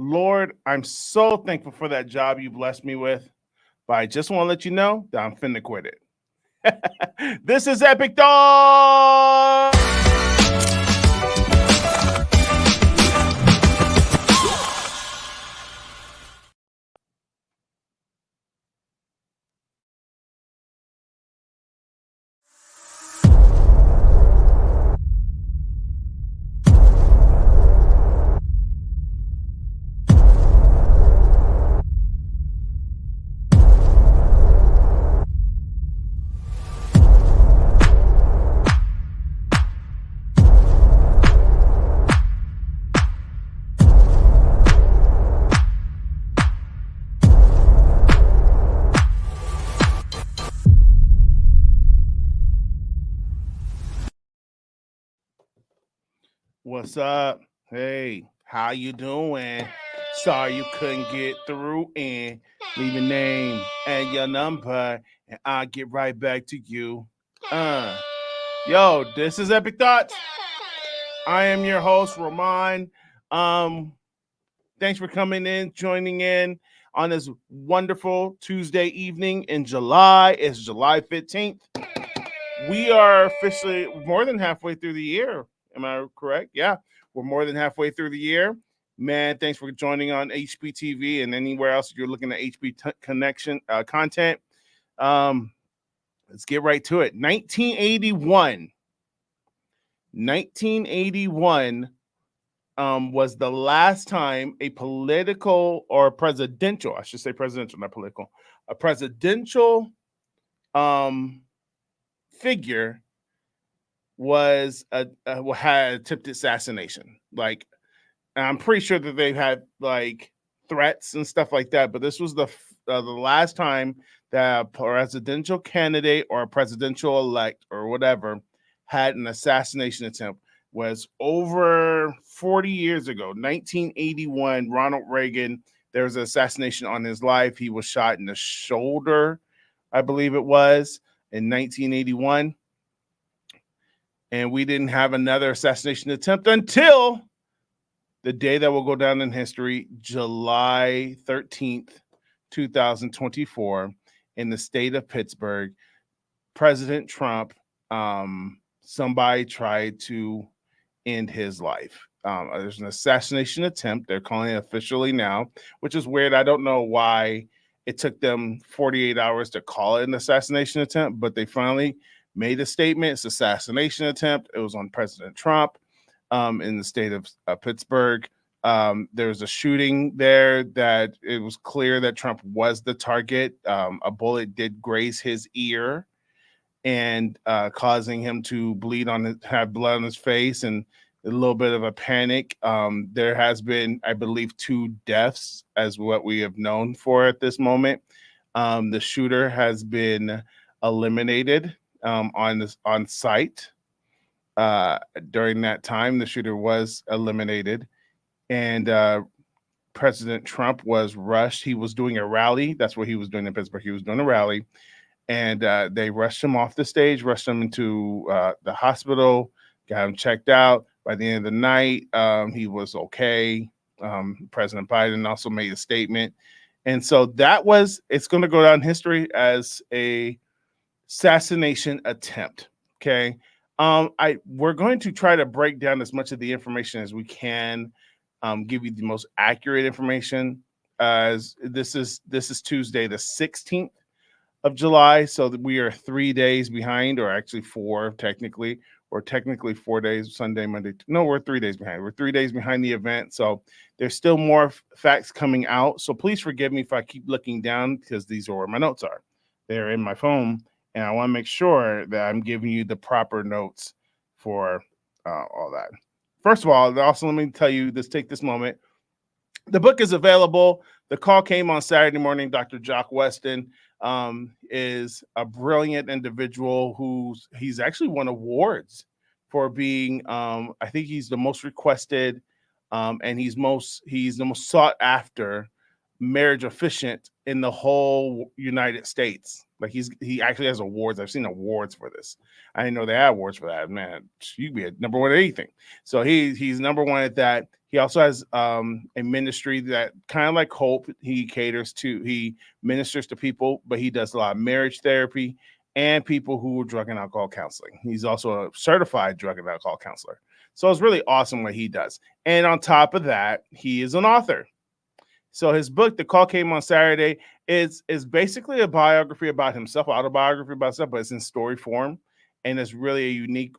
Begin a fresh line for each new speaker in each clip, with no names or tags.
Lord, I'm so thankful for that job you blessed me with, but I just want to let you know that I'm finna quit it. This is Epic Dog. What's up? Hey, how you doing? Sorry you couldn't get through and leave your name and your number, and I'll get right back to you. Yo, this is Epic Thoughts. I am your host, Rohmon. Um, Thanks for coming in, joining in on this wonderful Tuesday evening in July. It's July 15th. We are officially more than halfway through the year. Am I correct? Yeah, we're more than halfway through the year. Man, thanks for joining on HPTV and anywhere else you're looking at connection content. Let's get right to it. 1981 was the last time a political or presidential, I should say presidential, not political, a presidential figure was had attempted assassination. Like, I'm pretty sure that they've had like threats and stuff like that, but this was the last time that a presidential candidate or a presidential elect or whatever had an assassination attempt. Was over 40 years ago, 1981. Ronald Reagan, there was an assassination on his life. He was shot in the shoulder, I believe it was, in 1981. And we didn't have another assassination attempt until the day that will go down in history, July 13th, 2024, in the state of Pittsburgh. President Trump, somebody tried to end his life. There's an assassination attempt. They're calling it officially now, which is weird. I don't know why it took them 48 hours to call it an assassination attempt, but they finally made a statement. It's assassination attempt. It was on President Trump in the state of Pittsburgh. There was a shooting there that it was clear that Trump was the target. A bullet did graze his ear and causing him to have blood on his face and a little bit of a panic. There has been, I believe, 2 deaths as what we have known for at this moment. The shooter has been eliminated on site. During that time, the shooter was eliminated, and President Trump was rushed. He was doing a rally. That's what he was doing in Pittsburgh. He was doing a rally. And they rushed him off the stage, rushed him into the hospital, got him checked out. By the end of the night, he was okay. President Biden also made a statement. And so it's going to go down in history as a assassination attempt. Okay. We're going to try to break down as much of the information as we can, give you the most accurate information. As this is Tuesday, the 16th. Of July, so that we are 3 days behind, or actually 4 technically, or technically 4 days, Sunday, Monday. No, we're 3 days behind. We're 3 days behind the event, so there's still more facts coming out. So please forgive me if I keep looking down, because these are where my notes are. They're in my phone, and I want to make sure that I'm giving you the proper notes for all that. First of all, also let me tell you this. Take this moment. The book is available. The call came on Saturday morning. Dr. Jock Weston is a brilliant individual he's actually won awards for being, I think he's the most requested, and he's the most sought after marriage officiant in the whole United States. Like he actually has awards. I've seen awards for this. I didn't know they had awards for that. Man, you'd be a number one at anything. So he's number one at that. He also has a ministry that kind of like Hope. He ministers to people, but he does a lot of marriage therapy and people who are drug and alcohol counseling. He's also a certified drug and alcohol counselor. So it's really awesome what he does. And on top of that, he is an author. So his book, The Call Came on Saturday, is basically a biography about himself, autobiography about himself, but it's in story form. And it's really a unique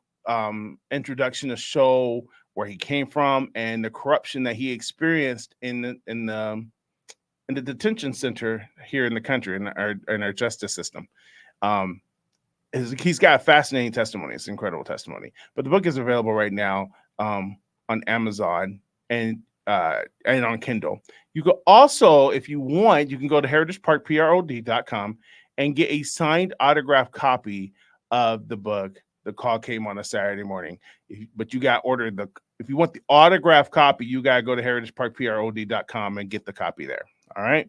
introduction to show where he came from and the corruption that he experienced in the detention center here in the country, in our justice system. He's got a fascinating testimony. It's an incredible testimony. But the book is available right now on Amazon and on Kindle. You could also, if you want, you can go to heritageparkprod.com and get a signed autographed copy of the book. The Call Came on a Saturday morning. But you got to order if you want the autographed copy, you got to go to heritageparkprod.com and get the copy there. All right.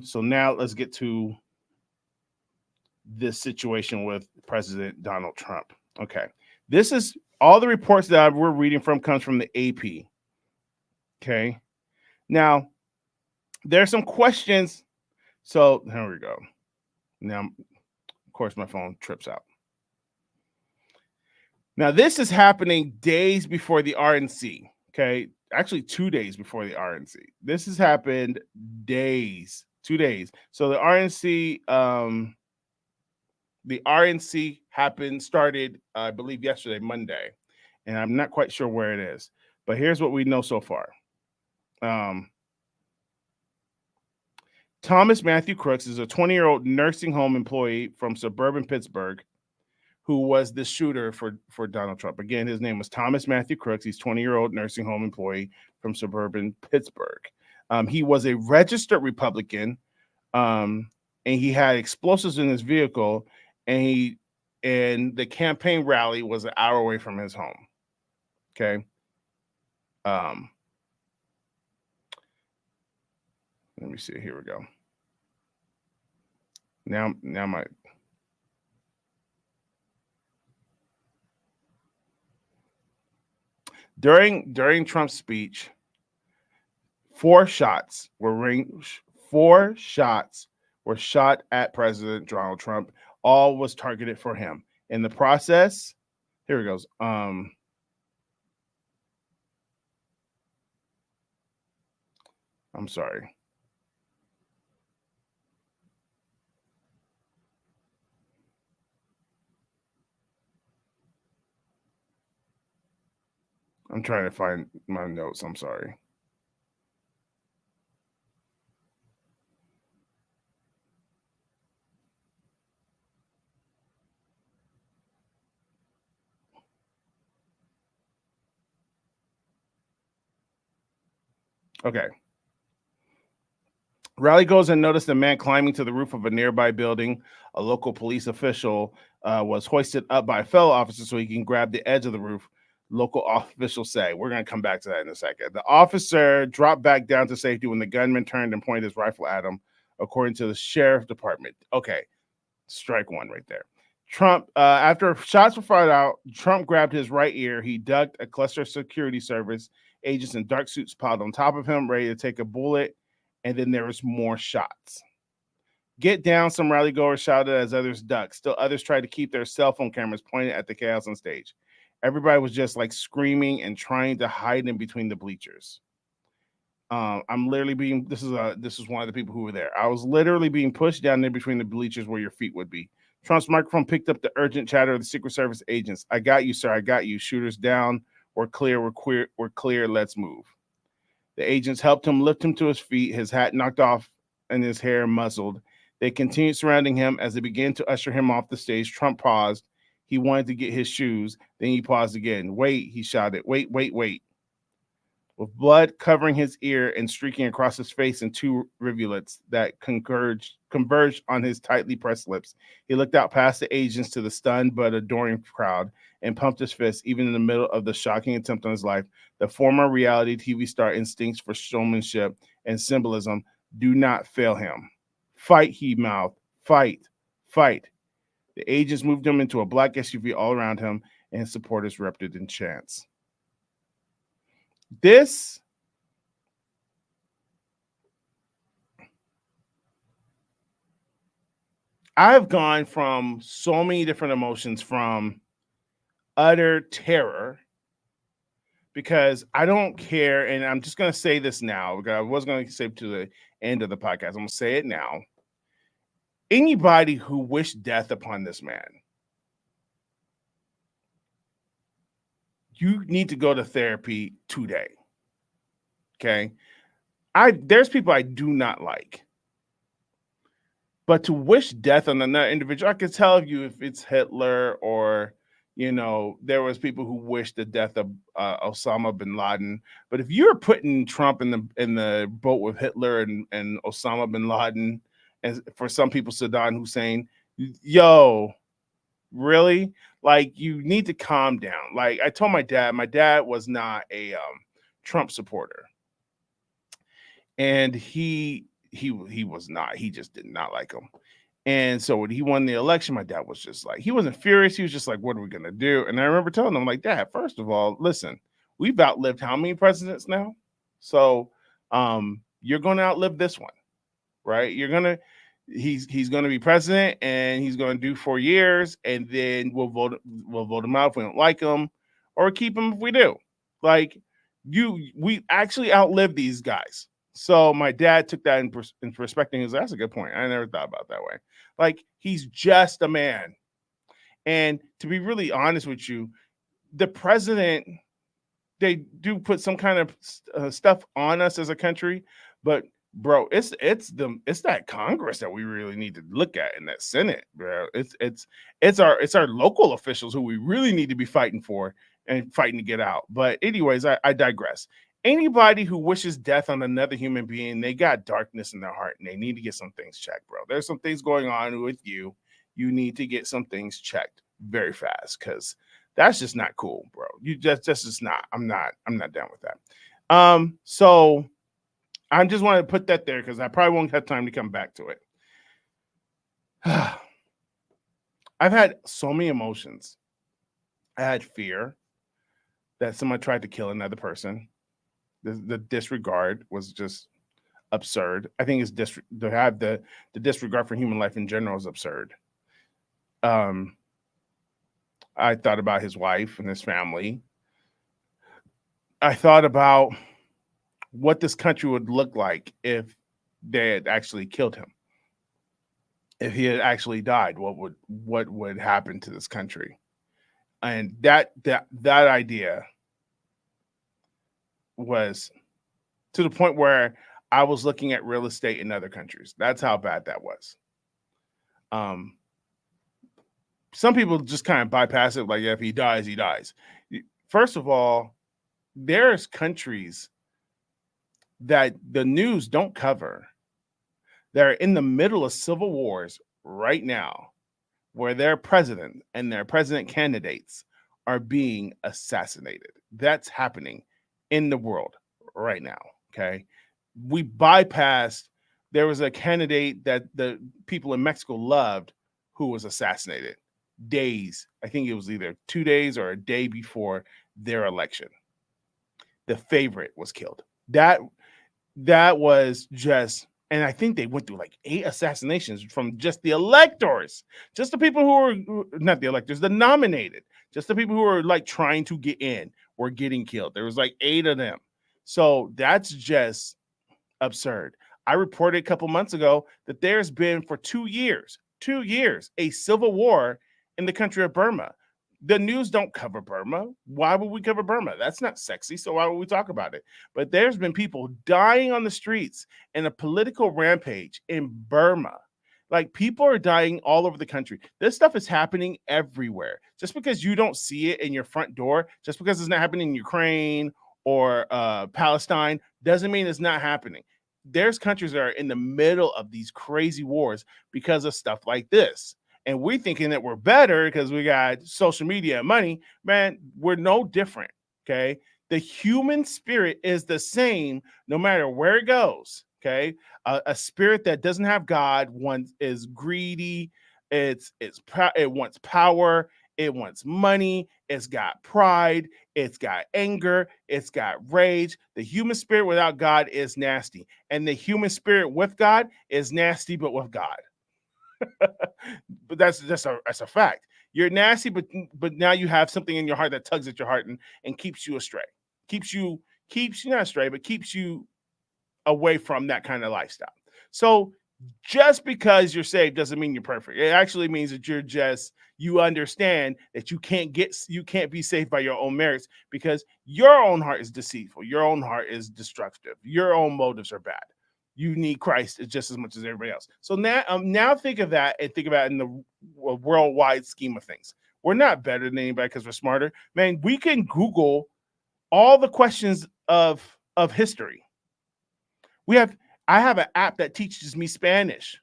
So now let's get to this situation with President Donald Trump. Okay. This is all the reports that we're reading from comes from the AP. Okay. Now, there are some questions. So here we go. Now, of course, my phone trips out. Now, this is happening days before the RNC. Okay. Actually, 2 days before the RNC. This has happened 2 days. So the RNC started, I believe, yesterday, Monday. And I'm not quite sure where it is. But here's what we know so far. Thomas Matthew Crooks is a 20-year-old nursing home employee from suburban Pittsburgh who was the shooter for Donald Trump. Again, his name was Thomas Matthew Crooks. He's 20-year-old nursing home employee from suburban Pittsburgh. He was a registered Republican, and he had explosives in his vehicle, and the campaign rally was an hour away from his home. Okay. Let me see. Here we go. Now during Trump's speech, 4 shots were shot at President Donald Trump. All was targeted for him. In the process, here it goes. I'm sorry. I'm trying to find my notes. I'm sorry. Okay. Raleigh goes and noticed a man climbing to the roof of a nearby building. A local police official was hoisted up by a fellow officer so he can grab the edge of the roof. Local officials say. We're going to come back to that in a second. The officer dropped back down to safety when the gunman turned and pointed his rifle at him, according to the sheriff department. Okay, strike one right there. Trump, after shots were fired out, Trump grabbed his right ear. He ducked. A cluster of security service agents in dark suits piled on top of him, ready to take a bullet. And then there was more shots. Get down, some rally goers shouted as others ducked. Still others tried to keep their cell phone cameras pointed at the chaos on stage. Everybody was just like screaming and trying to hide in between the bleachers. I'm literally being, this is one of the people who were there. I was literally being pushed down there between the bleachers where your feet would be. Trump's microphone picked up the urgent chatter of the Secret Service agents. I got you, sir. I got you. Shooters down. We're clear. We're clear. Let's move. The agents helped him lift him to his feet, his hat knocked off and his hair muzzled. They continued surrounding him as they began to usher him off the stage. Trump paused. He wanted to get his shoes. Then he paused again. Wait, he shouted. Wait. With blood covering his ear and streaking across his face in 2 rivulets that converged on his tightly pressed lips, he looked out past the agents to the stunned but adoring crowd and pumped his fist, even in the middle of the shocking attempt on his life. The former reality TV star instincts for showmanship and symbolism Do not fail him. Fight, he mouthed. Fight, fight. The agents moved him into a black SUV all around him, and his supporters erupted in chants. This I've gone from so many different emotions, from utter terror, because I don't care, and I'm just going to say this now, because I was going to say it to the end of the podcast. I'm going to say it now. Anybody who wished death upon this man, you need to go to therapy today. Okay? There's people I do not like. But to wish death on another individual, I can tell you if it's Hitler, or, there was people who wished the death of Osama bin Laden. But if you're putting Trump in the boat with Hitler and Osama bin Laden, and for some people Saddam Hussein, yo, really? Like, you need to calm down. Like, I told my dad was not a Trump supporter, and he was not. He just did not like him. And so when he won the election, my dad was just like, he wasn't furious. He was just like, what are we going to do? And I remember telling him, like, Dad, first of all, listen, we've outlived how many presidents now? So you're going to outlive this one, right? He's going to be president, and he's going to do 4 years, and then we'll vote him out if we don't like him, or keep him if we do. Like, we actually outlived these guys. So my dad took that in perspective. He was, that's a good point. I never thought about it that way. Like, he's just a man. And to be really honest with you, the president, they do put some kind of stuff on us as a country, but bro, it's that Congress that we really need to look at, in that Senate, bro. It's our local officials who we really need to be fighting for and fighting to get out. But anyways, I digress. Anybody who wishes death on another human being, they got darkness in their heart, and they need to get some things checked, bro. There's some things going on with you. You need to get some things checked very fast, because that's just not cool, bro. That's just not. I'm not down with that. So I just wanted to put that there, because I probably won't have time to come back to it. I've had so many emotions. I had fear that someone tried to kill another person. The disregard was just absurd. I think to have the disregard for human life in general is absurd. I thought about his wife and his family. I thought about what this country would look like if they had actually killed him. If he had actually died, what would happen to this country? And that idea was to the point where I was looking at real estate in other countries. That's how bad that was. Some people just kind of bypass it, like, yeah, if he dies, he dies. First of all, there's countries that the news don't cover. They're in the middle of civil wars right now, where their president and their president candidates are being assassinated. That's happening in the world right now. Okay. We bypassed, there was a candidate that the people in Mexico loved who was assassinated days. I think it was either 2 days or a day before their election. The favorite was killed. That was just, and I think they went through like 8 assassinations from just the electors, just the people who were not the electors, the nominated, just the people who were like trying to get in were getting killed. There was like 8 of them. So that's just absurd. I reported a couple months ago that there's been for 2 years, a civil war in the country of Burma. The news don't cover Burma. Why would we cover Burma? That's not sexy, so why would we talk about it? But there's been people dying on the streets in a political rampage in Burma. Like, people are dying all over the country. This stuff is happening everywhere. Just because you don't see it in your front door, just because it's not happening in Ukraine or Palestine, doesn't mean it's not happening. There's countries that are in the middle of these crazy wars because of stuff like this. And we're thinking that we're better because we got social media and money. Man, we're no different, okay? The human spirit is the same no matter where it goes, Okay, a spirit that doesn't have God is greedy. It wants power. It wants money. It's got pride. It's got anger. It's got rage. The human spirit without God is nasty, and the human spirit with God is nasty, but with God. But that's a fact. You're nasty, but now you have something in your heart that tugs at your heart and keeps you astray. Keeps you not astray, but keeps you away from that kind of lifestyle. So just because you're saved doesn't mean you're perfect. It actually means that you understand that you can't be saved by your own merits, because your own heart is deceitful, your own heart is destructive, your own motives are bad. You need Christ just as much as everybody else. So now think of that and think about it in the worldwide scheme of things. We're not better than anybody because we're smarter. Man, we can Google all the questions of history. I have an app that teaches me Spanish,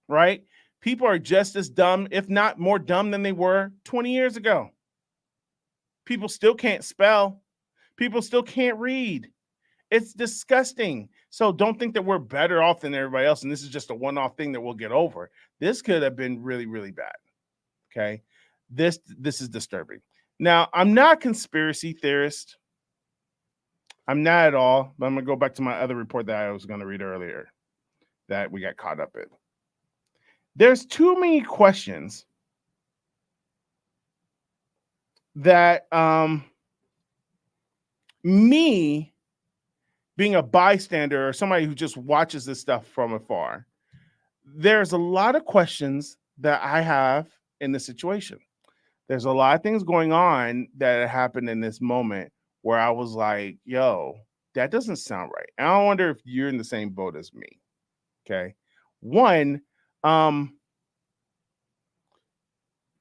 right? People are just as dumb, if not more dumb than they were 20 years ago. People still can't spell. People still can't read. It's disgusting. So don't think that we're better off than everybody else, and this is just a one-off thing that we'll get over. This could have been really, really bad. Okay? This is disturbing. Now, I'm not a conspiracy theorist. I'm not at all, but I'm going to go back to my other report that I was going to read earlier that we got caught up in. There's too many questions that me being a bystander or somebody who just watches this stuff from afar, there's a lot of questions that I have in this situation. There's a lot of things going on that happened in this moment where I was like, yo, that doesn't sound right. And I wonder if you're in the same boat as me. Okay. One,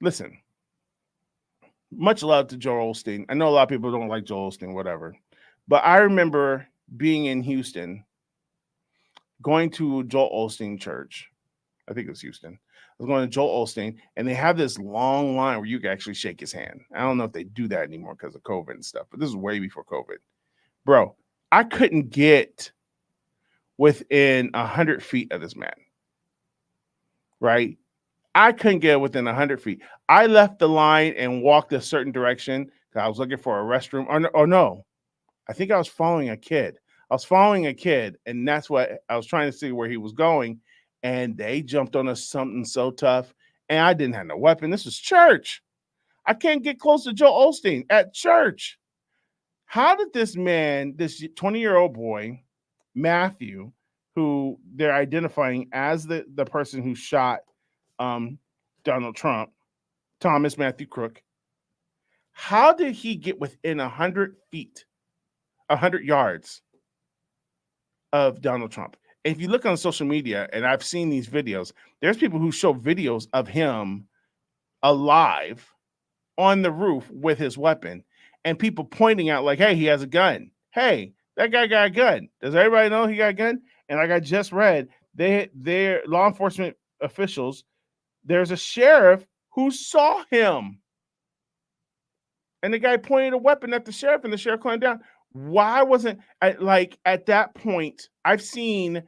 listen, much love to Joel Osteen. I know a lot of people don't like Joel Osteen, whatever. But I remember being in Houston, going to Joel Osteen church. I think it was Houston. I was going to Joel Osteen, and they have this long line where you can actually shake his hand. I don't know if they do that anymore because of COVID and stuff, but this is way before COVID. Bro, I couldn't get within 100 feet of this man, right? I couldn't get within 100 feet. I left the line and walked a certain direction because I was looking for a restroom. Or no, I think I was following a kid. And that's what I was trying to see where he was going. And they jumped on us something so tough. And I didn't have no weapon. This was church. I can't get close to Joel Osteen at church. How did this man, this 20-year-old boy, Matthew, who they're identifying as the person who shot Donald Trump, Thomas Matthew Crook, how did he get within 100 feet, 100 yards of Donald Trump? If you look on social media, and I've seen these videos, there's people who show videos of him alive on the roof with his weapon, and people pointing out like, hey, he has a gun. Hey, that guy got a gun. Does everybody know he got a gun? And like I just read, they're law enforcement officials, there's a sheriff who saw him. And the guy pointed a weapon at the sheriff, and the sheriff climbed down. Why wasn't at that point? I've seen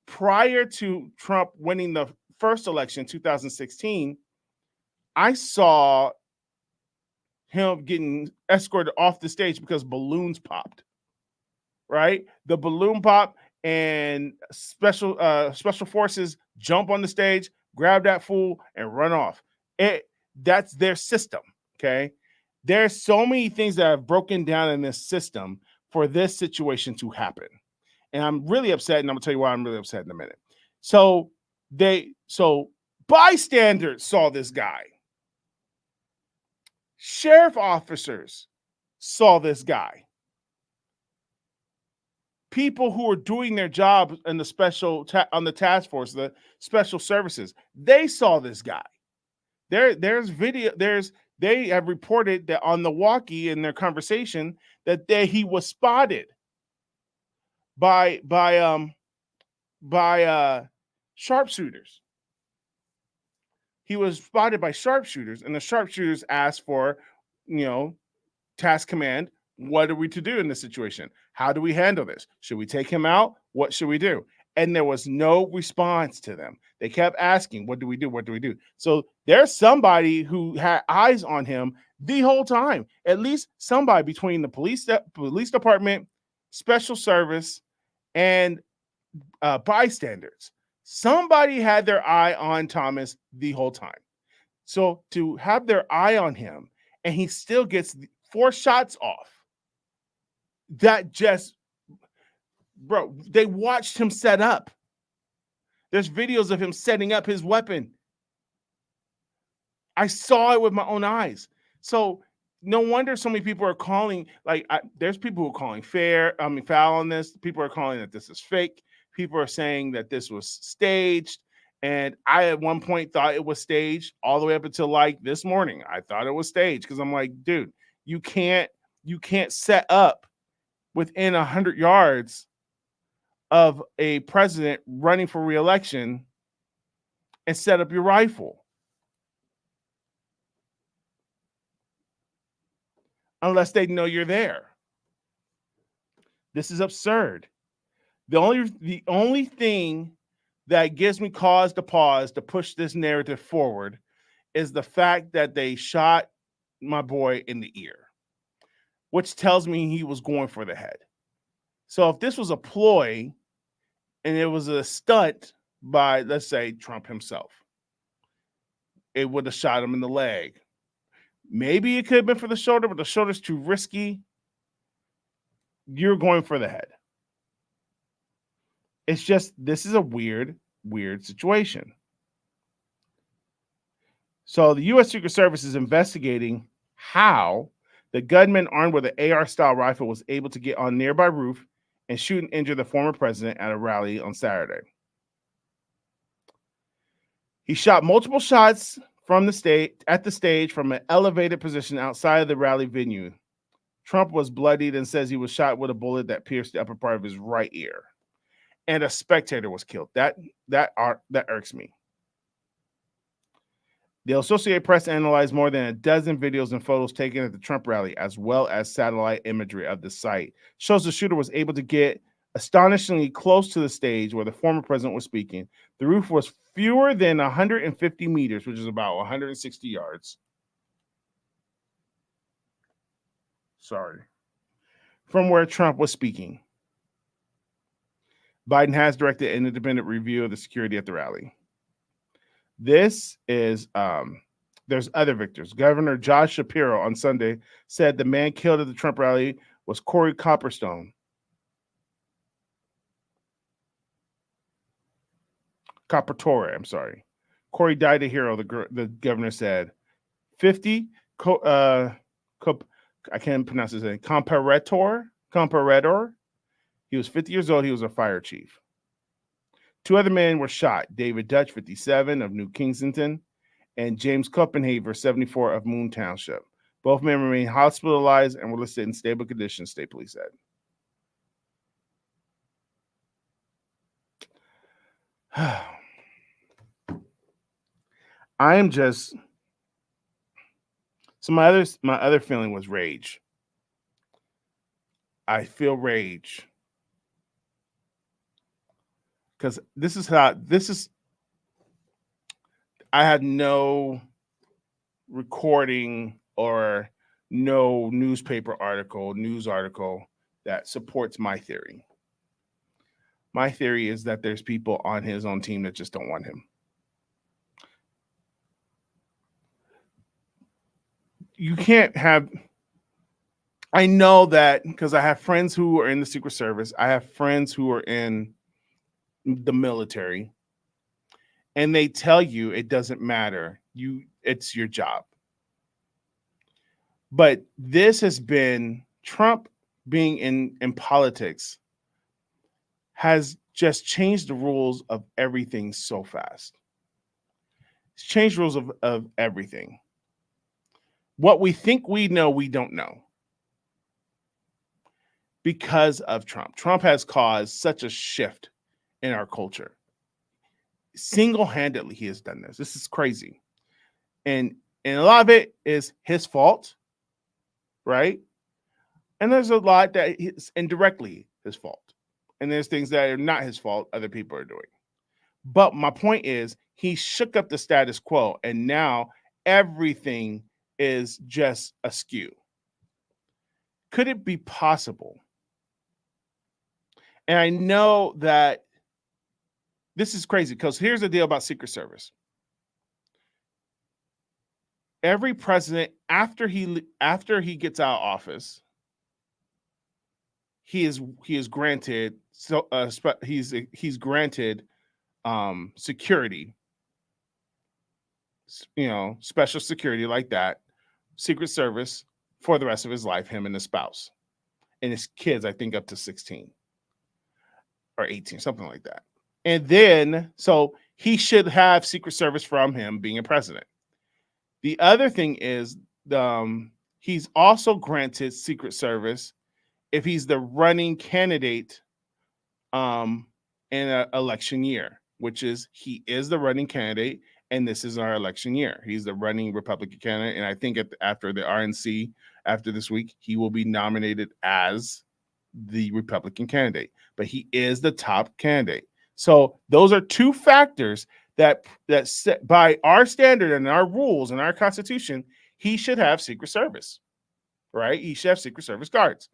prior to Trump winning the first election, 2016, I saw him getting escorted off the stage because balloons popped. Right, the balloon pop, and special forces jump on the stage, grab that fool, and run off. That's their system. Okay. There's so many things that have broken down in this system for this situation to happen. And I'm really upset, and I'm gonna tell you why I'm really upset in a minute. So bystanders saw this guy. Sheriff officers saw this guy. People who are doing their job in the on the task force, the special services, they saw this guy. There's video. They have reported that on the walkie in their conversation that he was spotted by sharpshooters. He was spotted by sharpshooters, and the sharpshooters asked for, task command. What are we to do in this situation? How do we handle this? Should we take him out? What should we do? And there was no response to them. They kept asking, what do we do? What do we do? So there's somebody who had eyes on him the whole time. At least somebody between the police department, special service, and bystanders. Somebody had their eye on Thomas the whole time. So to have their eye on him and he still gets 4 shots off, that just, bro, they watched him set up. There's videos of him setting up his weapon. I saw it with my own eyes. So no wonder so many people are calling, there's people who are calling foul on this. People are calling that this is fake. People are saying that this was staged. And I at one point thought it was staged all the way up until like this morning. I thought it was staged because I'm like, dude, you can't set up within 100 yards of a president running for re-election and set up your rifle. Unless they know you're there. This is absurd. The only thing that gives me cause to pause to push this narrative forward is the fact that they shot my boy in the ear, which tells me he was going for the head. So if this was a ploy and it was a stunt by, let's say, Trump himself, it would have shot him in the leg. Maybe it could have been for the shoulder, but the shoulder's too risky. You're going for the head. It's just, this is a weird situation. So the U.S. Secret Service is investigating how the gunman armed with an AR-style rifle was able to get on a nearby roof and shoot and injure the former president at a rally on Saturday. He shot multiple shots from the stage from an elevated position outside of the rally venue. Trump was bloodied and says he was shot with a bullet that pierced the upper part of his right ear. And a spectator was killed. That irks me. The Associated Press analyzed more than a dozen videos and photos taken at the Trump rally, as well as satellite imagery of the site. Shows the shooter was able to get astonishingly close to the stage where the former president was speaking. The roof was fewer than 150 meters, which is about 160 yards. Sorry. From where Trump was speaking. Biden has directed an independent review of the security at the rally. This is, there's other victors. Governor Josh Shapiro on Sunday said the man killed at the Trump rally was Corey Copperstone. Coppertore, I'm sorry. Corey died a hero, the governor said. 50, I can't pronounce his name, Comparator. He was 50 years old. He was a fire chief. 2 other men were shot. David Dutch, 57, of New Kensington, and James Copenhaver, 74, of Moon Township. Both men remain hospitalized and were listed in stable condition, state police said. I am just... So my other feeling was rage. I feel rage. Because I had no recording or no news article that supports my theory. My theory is that there's people on his own team that just don't want him. You can't have... I know that because I have friends who are in the Secret Service. I have friends who are in the military, and they tell you it doesn't matter. It's your job. But this has been Trump being in politics has just changed the rules of everything so fast. It's changed rules of everything. What we think we know, we don't know. Because of Trump. Trump has caused such a shift in our culture. Single-handedly, he has done this. This is crazy. And a lot of it is his fault, right? And there's a lot that is indirectly his fault. And there's things that are not his fault, other people are doing. But my point is, he shook up the status quo, and now everything is just askew. Could it be possible? And I know that this is crazy because here's the deal about Secret Service. Every president, after he gets out of office, he is granted he's granted security, special security like that, Secret Service for the rest of his life, him and his spouse and his kids, I think up to 16 or 18, something like that. And then, so he should have Secret Service from him being a president. The other thing is, he's also granted Secret Service if he's the running candidate in an election year, which is he is the running candidate, and this is our election year. He's the running Republican candidate, and I think after the RNC, after this week, he will be nominated as the Republican candidate, but he is the top candidate. So those are two factors that set by our standard and our rules and our Constitution, he should have Secret Service, right? He should have Secret Service guards.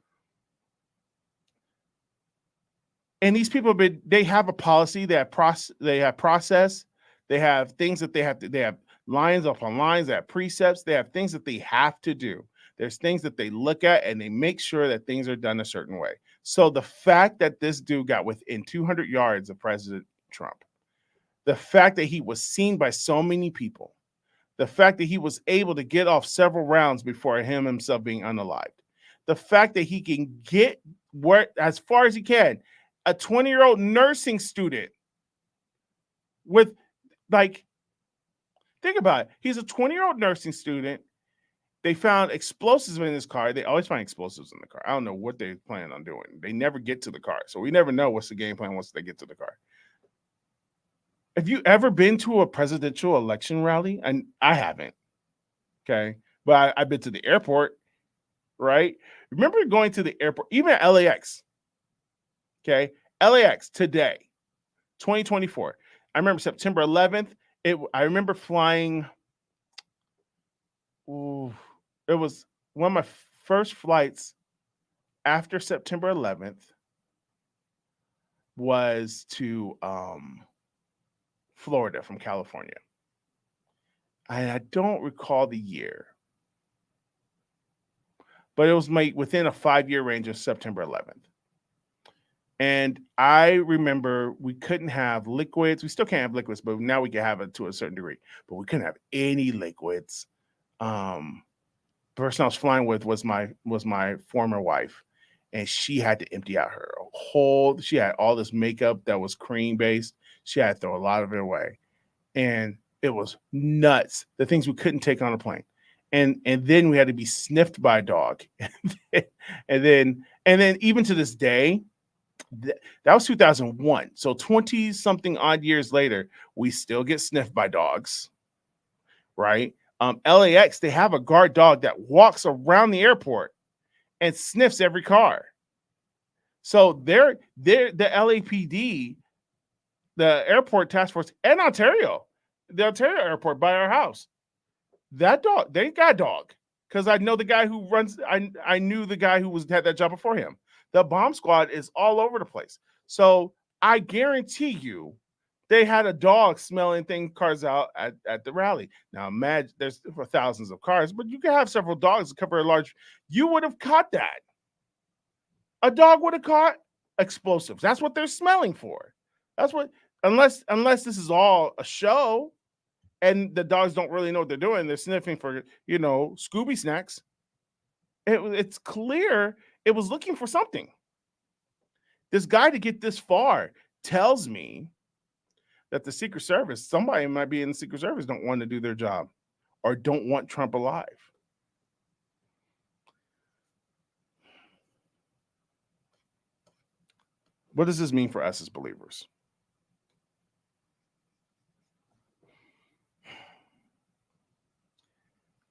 And these people they have a policy, they have process, they have things that they have lines upon lines, they have precepts, they have things that they have to do. There's things that they look at and they make sure that things are done a certain way. So the fact that this dude got within 200 yards of President Trump, the fact that he was seen by so many people, the fact that he was able to get off several rounds before himself being unalived, the fact that he can get as far as he can, a 20-year-old nursing student with, like, think about it. He's a 20-year-old nursing student. They found explosives in his car. They always find explosives in the car. I don't know what they plan on doing. They never get to the car. So we never know what's the game plan once they get to the car. Have you ever been to a presidential election rally? And I haven't. Okay. But I've been to the airport, right? Remember going to the airport, even at LAX. Okay. LAX today, 2024. I remember September 11th. I remember flying. It was one of my first flights after September 11th was to Florida from California. And I don't recall the year, but it was within a 5-year range of September 11th. And I remember we couldn't have liquids. We still can't have liquids, but now we can have it to a certain degree. But we couldn't have any liquids. The person I was flying with was my former wife, and she had to empty out her whole. She had all this makeup that was cream based. She had to throw a lot of it away, and it was nuts. The things we couldn't take on a plane, and then we had to be sniffed by a dog, and then even to this day, that was 2001. So 20 something odd years later, we still get sniffed by dogs, right? LAX, they have a guard dog that walks around the airport and sniffs every car. So they're the LAPD, the airport task force, and the Ontario airport by our house. That dog, they got a dog because I know the guy who runs. I knew the guy who had that job before him. The bomb squad is all over the place. So I guarantee you, they had a dog smelling cars out at the rally. Now imagine there's thousands of cars, but you can have several dogs to cover a large. You would have caught that. A dog would have caught explosives. That's what they're smelling for. That's what, unless this is all a show and the dogs don't really know what they're doing. They're sniffing for, Scooby snacks. It's clear it was looking for something. This guy to get this far tells me that the Secret Service, somebody might be in the Secret Service, don't want to do their job or don't want Trump alive. What does this mean for us as believers?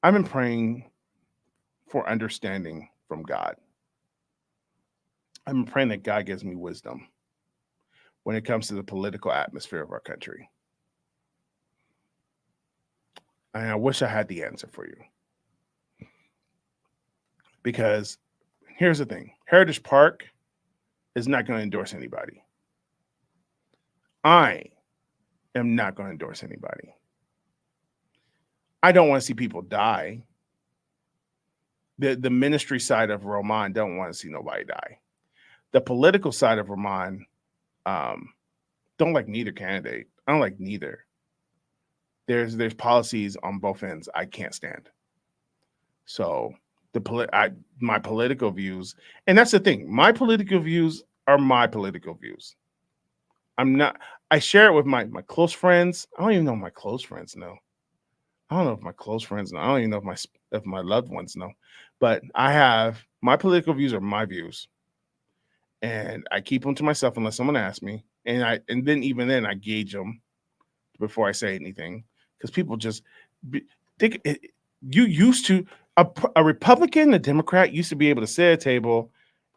I've been praying for understanding from God. I've been praying that God gives me wisdom when it comes to the political atmosphere of our country? And I wish I had the answer for you. Because here's the thing. Heritage Park is not going to endorse anybody. I am not going to endorse anybody. I don't want to see people die. The ministry side of Rohmon don't want to see nobody die. The political side of Rohmon don't like neither candidate. I don't like neither. There's policies on both ends I can't stand. So my political views, and that's the thing. My political views are my political views. I share it with my close friends. I don't even know if my close friends know. I don't know if my close friends know. I don't even know if my loved ones know. But my political views are my views. And I keep them to myself unless someone asks me. And then even then I gauge them before I say anything. Because people just think you used to a Republican, a Democrat used to be able to sit at a table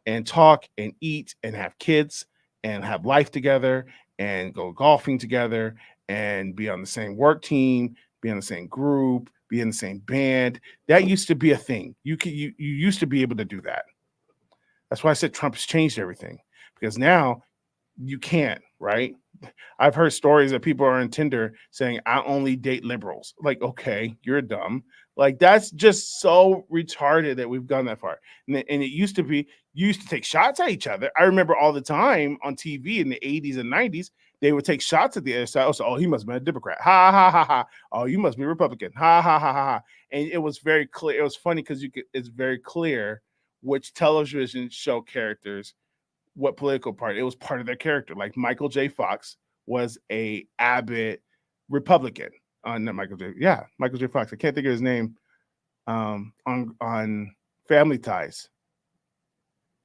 and talk and eat and have kids and have life together and go golfing together and be on the same work team, be in the same group, be in the same band. That used to be a thing. You used to be able to do that. That's why I said Trump has changed everything, because now you can't, right? I've heard stories that people are on Tinder saying, I only date liberals. Like, okay, you're dumb. Like, that's just so retarded that we've gone that far. And it used to be, you used to take shots at each other. I remember all the time on TV in the 80s and 90s, they would take shots at the other side. Oh, he must have been a Democrat. Ha, ha, ha, ha. Oh, you must be a Republican. Ha, ha, ha, ha, ha. And it was very clear. It was funny because it's very clear which television show characters, what political party. It was part of their character. Like Michael J. Fox was a avid Republican. Not Michael J. Yeah, Michael J. Fox. I can't think of his name. On Family Ties.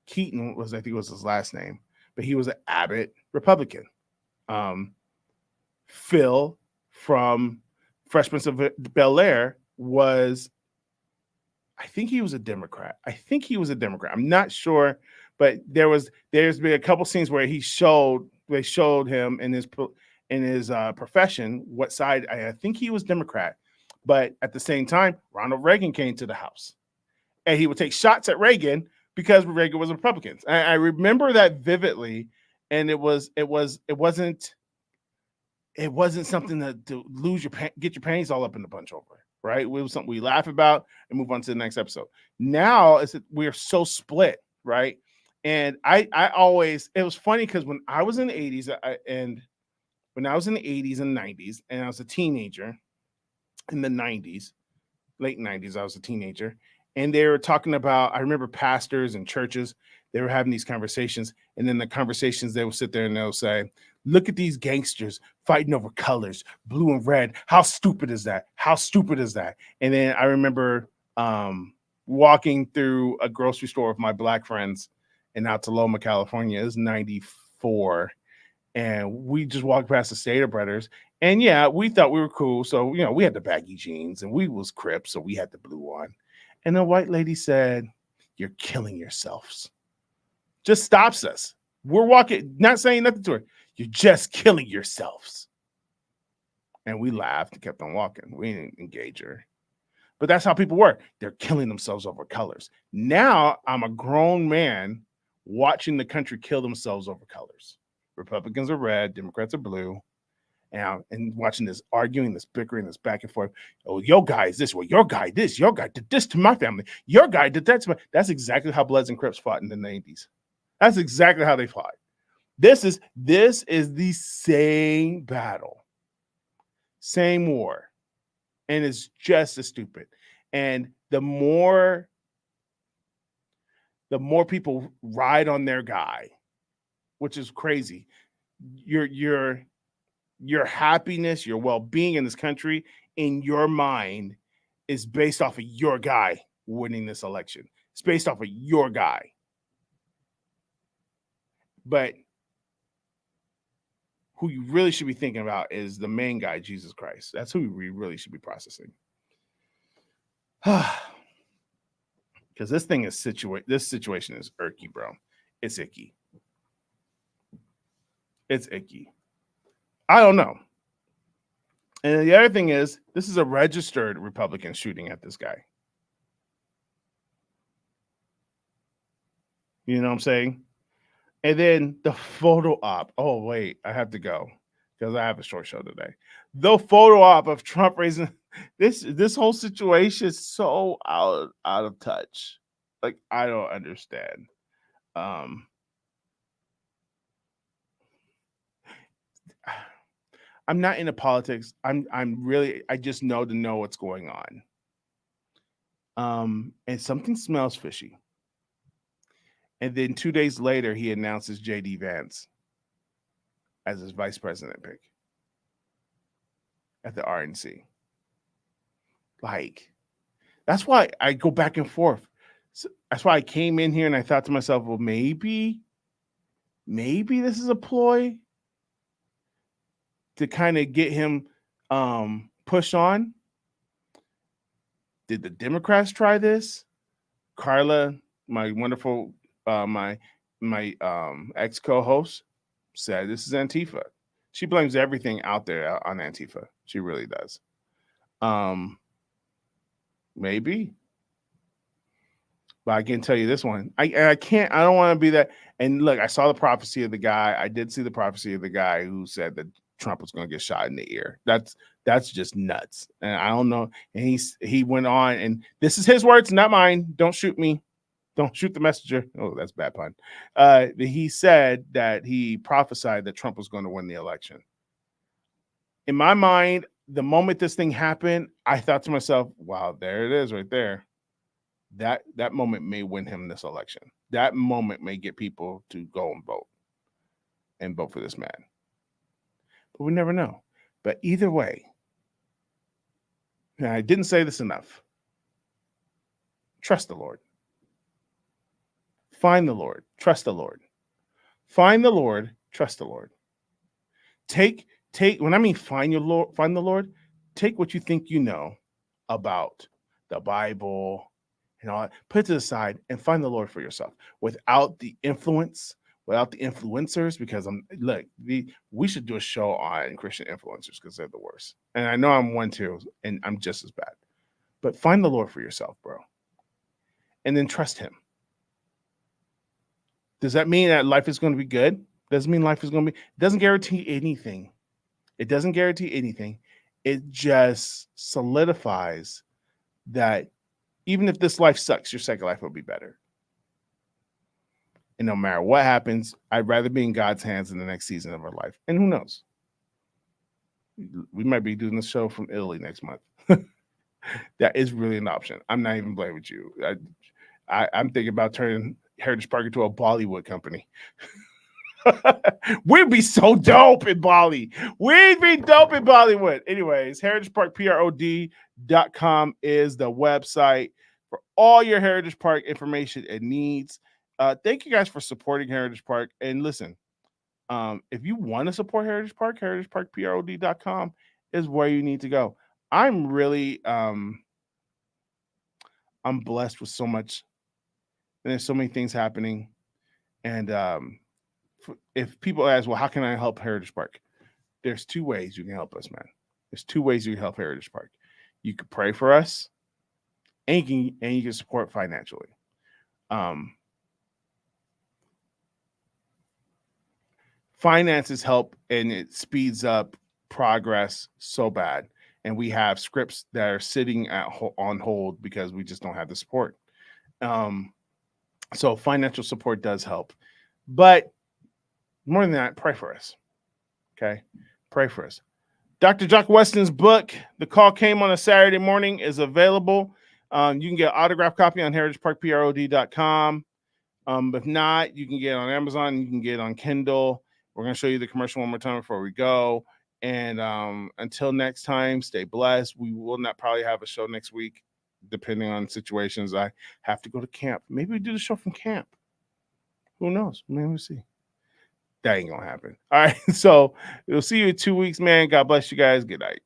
Keaton was, I think, was his last name, but he was an avid Republican. Phil from Fresh Prince of Bel-Air was, I think he was a Democrat. I'm not sure, but there's been a couple scenes where they showed him in his profession what side. I think he was Democrat, but at the same time, Ronald Reagan came to the house, and he would take shots at Reagan because Reagan was a Republican. I remember that vividly, and it wasn't something to get your panties all up in the bunch over. Right? It was something we laugh about and move on to the next episode. Now we're so split, right? And I always, it was funny because when I was in the 80s and 90s, and I was a teenager in the 90s, late 90s, I was a teenager, and they were talking about, I remember pastors and churches, they were having these conversations, and then the conversations, they would sit there and they'll say, look at these gangsters fighting over colors, blue and red. How stupid is that? How stupid is that? And then I remember walking through a grocery store with my black friends in Altaloma, California. It was 94. And we just walked past the Stater Brothers. And yeah, we thought we were cool. So, we had the baggy jeans and we was Crips. So we had the blue on. And the white lady said, you're killing yourselves. Just stops us. We're walking, not saying nothing to her. You're just killing yourselves. And we laughed and kept on walking. We didn't engage her. But that's how people were. They're killing themselves over colors. Now I'm a grown man watching the country kill themselves over colors. Republicans are red, Democrats are blue. And watching this arguing, this bickering, this back and forth. Oh, your guy is this way. Your guy this. Your guy did this to my family. Your guy did that to my. That's exactly how Bloods and Crips fought in the 90s. That's exactly how they fought. This is the same battle, same war, and it's just as stupid. And the more people ride on their guy, which is crazy, your happiness, your well-being in this country, in your mind, is based off of your guy winning this election. It's based off of your guy. But who you really should be thinking about is the main guy, Jesus Christ. That's who we really should be processing. Because this situation is irky, bro. It's icky. It's icky. I don't know. And the other thing is, this is a registered Republican shooting at this guy. You know what I'm saying? And then the photo op. Oh, wait, I have to go because I have a short show today. The photo op of Trump raising this whole situation is so out of touch. Like, I don't understand. I'm not into politics. I'm really, I just know to know what's going on. And something smells fishy. And then 2 days later, he announces J.D. Vance as his vice president pick at the RNC. Like, that's why I go back and forth. So that's why I came in here and I thought to myself, well, maybe this is a ploy to kind of get him push on. Did the Democrats try this? Carla, my wonderful my ex co-host, said this is Antifa. She blames everything out there on Antifa. She really does. Maybe. But I can tell you this one. I don't want to be that. And look, I saw the prophecy of the guy. I did see the prophecy of the guy who said that Trump was going to get shot in the ear. That's just nuts. And I don't know. And he went on, and this is his words, not mine. Don't shoot me. Don't shoot the messenger. Oh, that's a bad pun. He said that he prophesied that Trump was going to win the election. In my mind, the moment this thing happened, I thought to myself, wow, there it is right there. That moment may win him this election. That moment may get people to go and vote for this man. But we never know. But either way, and I didn't say this enough. Trust the Lord. Find the Lord. Trust the Lord. Find the Lord. Trust the Lord. Take when I mean find the Lord, take what you think you know about the Bible and all that, put it to the side and find the Lord for yourself without the influence, without the influencers, because we should do a show on Christian influencers because they're the worst. And I know I'm one too, and I'm just as bad. But find the Lord for yourself, bro. And then trust him. Does that mean that life is going to be good? Doesn't mean life is going to be. It doesn't guarantee anything. It doesn't guarantee anything. It just solidifies that even if this life sucks, your second life will be better. And no matter what happens, I'd rather be in God's hands in the next season of our life. And who knows? We might be doing the show from Italy next month. That is really an option. I'm not even blaming you. I'm thinking about turning Heritage Park into a Bollywood company. We'd be so dope in Bali. We'd be dope in Bollywood. Anyways, heritageparkprod.com is the website for all your Heritage Park information and needs. Thank you guys for supporting Heritage Park. And listen, if you want to support Heritage Park, heritageparkprod.com is where you need to go. I'm really I'm blessed with so much. And there's so many things happening. And if people ask, well, how can I help Heritage Park? There's two ways you can help us, man. There's two ways you can help Heritage Park. You can pray for us, and you can support financially. Finances help, and it speeds up progress so bad. And we have scripts that are sitting on hold because we just don't have the support. So financial support does help. But more than that, pray for us. Okay? Pray for us. Dr. Jock Weston's book, The Call Came on a Saturday Morning, is available. You can get an autographed copy on heritageparkprod.com. If not, you can get it on Amazon. You can get it on Kindle. We're going to show you the commercial one more time before we go. And until next time, stay blessed. We will not probably have a show next week, depending on situations. I have to go to camp. Maybe we do the show from camp. Who knows? Maybe we'll see. That ain't going to happen. All right. So we'll see you in 2 weeks, man. God bless you guys. Good night.